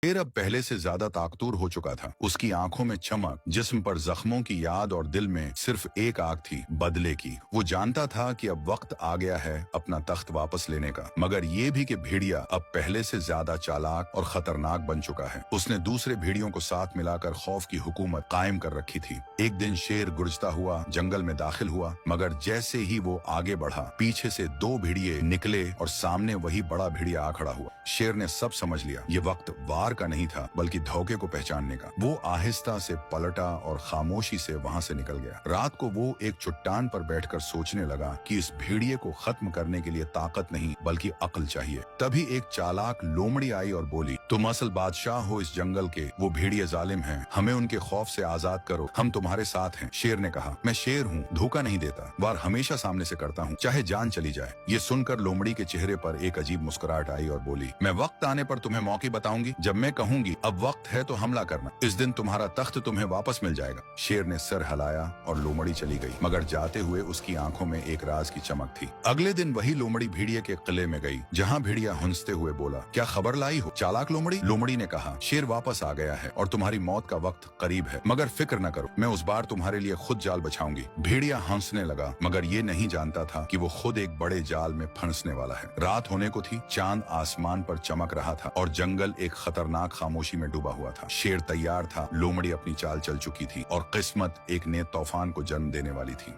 शेर अब पहले से ज्यादा ताकतवर हो चुका था। उसकी आंखों में चमक, जिस्म पर जख्मों की याद और दिल में सिर्फ एक आग थी, बदले की। वो जानता था कि अब वक्त आ गया है अपना तख्त वापस लेने का, मगर ये भी कि भेड़िया अब पहले से ज्यादा चालाक और खतरनाक बन चुका है। उसने दूसरे भेड़ियों को साथ मिलाकर खौफ की हुकूमत कायम कर रखी थी। एक दिन शेर गुरजता हुआ जंगल में दाखिल हुआ, मगर जैसे ही वो आगे बढ़ा, पीछे से दो भेड़िए निकले और सामने वही बड़ा भेड़िया आ खड़ा हुआ। शेर ने सब समझ लिया, ये वक्त वार का नहीं था बल्कि धोखे को पहचानने का। वो आहिस्ता से पलटा और खामोशी से वहां से निकल गया। रात को वो एक चट्टान पर बैठकर सोचने लगा कि इस भेड़िए को खत्म करने के लिए ताकत नहीं बल्कि अक्ल चाहिए। तभी एक चालाक लोमड़ी आई और बोली, तुम असल बादशाह हो इस जंगल के, वो भेड़िए जालिम हैं, हमें उनके खौफ से आजाद करो, हम तुम्हारे साथ हैं। शेर ने कहा, मैं शेर हूँ, धोखा नहीं देता, वार हमेशा सामने से करता हूँ, चाहे जान चली जाए। ये सुनकर लोमड़ी के चेहरे पर एक अजीब मुस्कुराहट आई और बोली, मैं वक्त आने पर तुम्हें मौके बताऊंगी, जब मैं कहूंगी अब वक्त है तो हमला करना, इस दिन तुम्हारा तख्त तुम्हें वापस मिल जाएगा। शेर ने सर हिलाया और लोमड़ी चली गई, मगर जाते हुए उसकी आंखों में एक राज की चमक थी। अगले दिन वही लोमड़ी भेड़िए के किले में गई, जहाँ भेड़िया हंसते हुए बोला, क्या खबर लाई हो चालाक लोमड़ी? लोमड़ी ने कहा, शेर वापस आ गया है और तुम्हारी मौत का वक्त करीब है, मगर फिक्र न करो, मैं उस बार तुम्हारे लिए खुद जाल बिछाऊंगी। भेड़िया हंसने लगा, मगर ये नहीं जानता था कि वो खुद एक बड़े जाल में फंसने वाला है। रात होने को थी, चांद आसमान पर चमक रहा था और जंगल एक खतरनाक खामोशी में डूबा हुआ था। शेर तैयार था, लोमड़ी अपनी चाल चल चुकी थी और किस्मत एक नए तूफान को जन्म देने वाली थी।